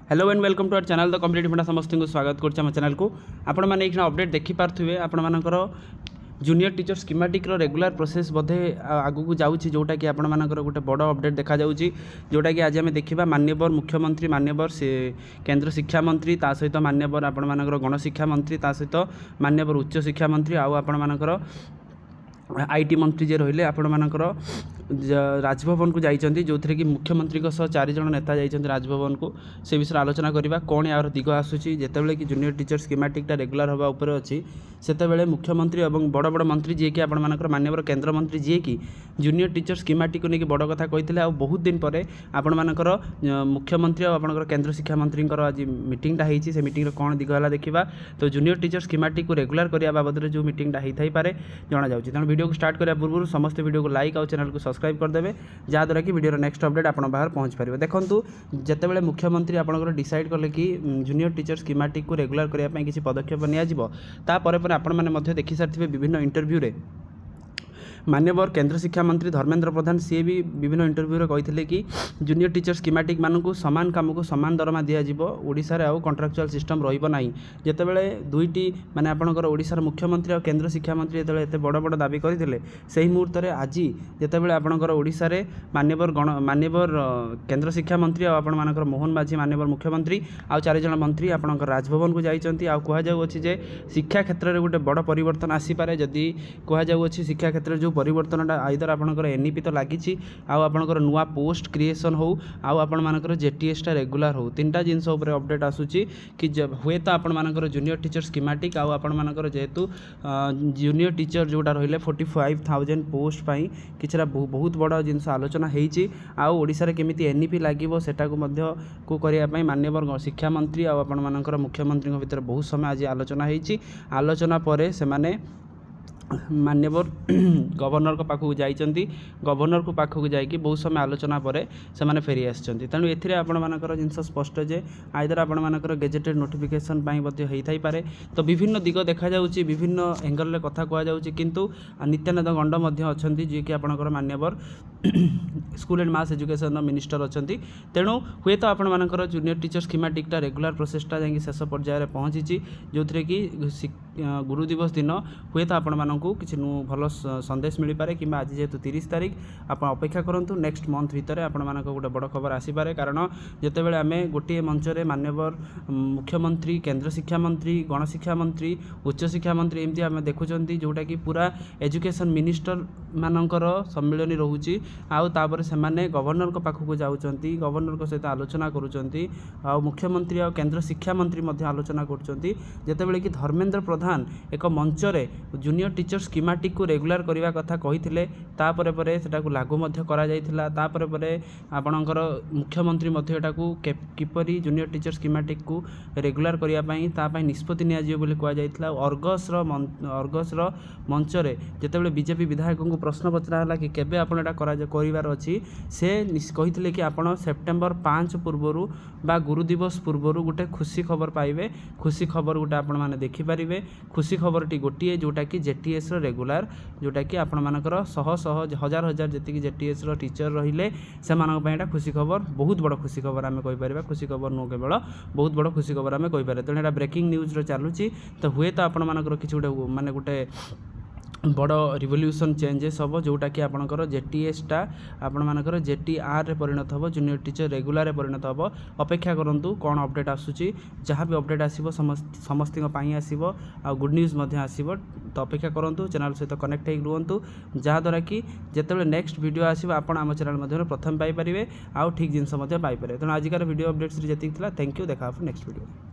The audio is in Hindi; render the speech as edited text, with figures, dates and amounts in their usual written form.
Hello and welcome to our channel the competitive funda समस्त को स्वागत करछे हम चैनल को आपण माने एक अपडेट देखि पारथुवे आपण मानकर junior teacher schematic regular process बोधे आगु को जाउछि जोटा कि आपण मानकर गोटे बड़ अपडेट देखा जाउछि जोटा कि आज आम देखा माननीय मुख्यमंत्री माननीय से केंद्र शिक्षा मंत्री ता सहित माननीय आपण मानकर गणशिक्षा मंत्री ता सहित माननीय उच्च शिक्षा मंत्री आपण मानकर आईटी मंत्री जे रहिले आपण मानकर राजभवन को जाइछन्ती जो थे कि मुख्यमंत्री सह 4 जन नेता जाइछन्ती राजभवन को से विषय आलोचना करबा कोन यार दिग आसुची जेतेबेले कि जूनियर टीचर स्कीमेटिक रेगुलर होबा ऊपर अछि सेतेबेले मुख्यमंत्री एवं बड़ बड़ मंत्री जे कि आपण मानकर माननीय केंद्र मंत्री जे कि जूनियर टीचर स्कीमेटिक को लेकिन बड़ कथा कहिथिले आ बहुत दिन पर आपण मानकर मुख्यमंत्री और आपनकर केंद्र शिक्षा मंत्री आज मीटिंगटा होईछि से मीटिंग रे कोन दिग हला देखिबा तो जूनियर टीचर स्कीमेटिक को रेगुलर करिया बाबद रे जो मीटिंगटा होई थाई पारे जणा जाउछि तण वीडियो को स्टार्ट करिया पूर्व समस्त वीडियो को लाइक और चैनल को सब्सक्राइब कर देबे जहाँद्वारा कि वीडियो नेक्स्ट अपडेट आपण बाहर पहुँच पारे देखूँ जितेबाला मुख्यमंत्री आपंकर डिसाइड कले कि जूनियर टीचर स्कीमेटिक को रेगुलर करने किसी पदक्षेप निपर आपण मैंने देखि सारी विभिन्न इंटरव्यू रे माननीय केंद्र शिक्षा मंत्री धर्मेंद्र प्रधान सी भी विभिन्न इंटरव्यू रे कही कि जूनियर टीचर स्कीमेटिक मानू सामान काम को सामान दरमा दिज्व ओडिशा रे आउ कॉन्ट्रैक्चुअल सिस्टम रहिबो नाही जेतेबेले दुईटी माने आपनकर ओडिशार मुख्यमंत्री और केंद्र शिक्षा मंत्री जेतेबेले एते बड़ बड़ दाबी करथिले सेही मुहूर्त रे आज जेतेबेले आपनकर ओडिशा रे माननीय केंद्र शिक्षा मंत्री और आपण मानकर मोहन माझी माननीय मुख्यमंत्री आउ 4 जन मंत्री आपनकर राजभवन को जाइछन्ती आ कुहा जाउ अछि जे शिक्षा क्षेत्र रे गोटे बड़ परिवर्तन आसी पारे जदि कुहा जाउ अछि शिक्षा क्षेत्र रे जो परिवर्तनटा आइदर आपनकर एनईपी तो लागिछि आउ आपनकर नुआ पोस्ट क्रिएशन हो आउ आपण मानकर जेटीएस टा रेगुलर हो तीनटा जिनस ऊपर अपडेट आसुछि कि हुए तो आपण मानकर जूनियर टीचर स्कीमेटिक आउ आपण मानकर जेहेतु जूनियर टीचर जोटा रहिले 45,000 पोस्ट पाई किछरा बहुत बड़ जिनस आलोचना हेछि आउ ओडिसा रे केमिति एनईपी लागिवो सेटा को मध्य को करिया पई माननीय शिक्षा मंत्री आउ आपण मानकर मुख्यमंत्री भितर बहुत समय आज आलोचना हेछि आलोचना परे से माने माननीय गवर्नर को पाखक जाइछन्ती गवर्नर को पाखक जाइकी बहुत समय आलोचना पर से फेरी आछन्ती तेणु एथिरे आपण मानकर जिनस स्पष्ट जे आइदर आपण मानकर गेजेटेड नोटिफिकेशन पाई मध्ये हेई थाई पारे तो विभिन्न दिग देखा जाउची विभिन्न एंगल रे कथा कहा जाउची किंतु नित्यानंद गंड मध्ये अछन्ती जे कि आपणकर माननीय school and mass education minister अछन्ती तेणु हुए तो आपण मानकर जूनियर टीचर स्कीमेटिक टा रेगुलर प्रोसेसटा जाई शेष पर्याय रे पहुंची जो थे कि गुरु दिवस दिन हुए तो आपण को किसी भल संदेश मिल पारे कि आज जेहेतु 30 तारीख आप अपेक्षा करूँ नेक्स्ट मंथ भितर आपण मानक गोटे बड़ खबर आसीपारे कारण जितेबाला आम गोटे मंच में माननीय मुख्यमंत्री केंद्र शिक्षा मंत्री गणशिक्षा मंत्री उच्च शिक्षा मंत्री एमती आम देखुं जोटा कि पूरा एजुकेशन मिनिस्टर मानकर सम्मिलनी रोचे आउे से गवर्नर को पाखक जाऊँगी गवर्नर सहित आलोचना करुँच मुख्यमंत्री और केंद्र शिक्षा मंत्री आलोचना करें कि धर्मेंद्र प्रधान एक मंच में जूनियर टीचर स्कीमेटिक को रेगुलर करने कथा कही सेटा को लागू आपणकर मुख्यमंत्री किपरि जूनियर टीचर स्कीमेटिक को रेगुलर करने निष्पत्ति निया अर्गस मंच में जितेबाला बीजेपी विधायक को प्रश्न पचरा कि केबे आपण एटा करार अच्छी से कही कि आप सेप्टेम्बर 5 पूर्वर बा गुरु दिवस पूर्वर गोटे खुशी खबर पाइबे खुशी खबर गोटे आपण मैंने देखिपारे खुशी खबर टी गोटे जोटा कि जेटीएस रेगुलर जोटा कि आपण मानकर शह शह हजार हजार जी जेटीएस टीचर रहिले से मानक खुशी खबर बहुत बड़ खुशी खबर आम कहीपर खुशी खबर नुह केवल बहुत बड़ खुशी खबर आम कहीपर तेणु यहाँ ब्रेकिंग न्यूज चलुची तो हुए तो आपण मानकर किसी गोटे माने गोटे बड़ रिवोल्यूशन चेंजेस हम जोटा कि आपणकर जेटीएस टा आपण मानकर जेटीआर रे परिणत हम जूनियर टीचर रेगुलर रे परिणत हम अपेक्षा करूँ कौन अपडेट आसूची जहाँ भी अपडेट आसो समस्त आसो आ गुड न्यूज आसो तो अपेक्षा करूँ चैनल सहित कनेक्ट हो रुहतु जहाँद्वारा कि जिते नेक्स्ट वीडियो आसो आपण आम चैनल प्रथम पाइपर आउ ठीक जिनस पाइपर तेणु आजिकार वीडियो अपडेट्स जी थैंक यू देखा नेक्स्ट वीडियो।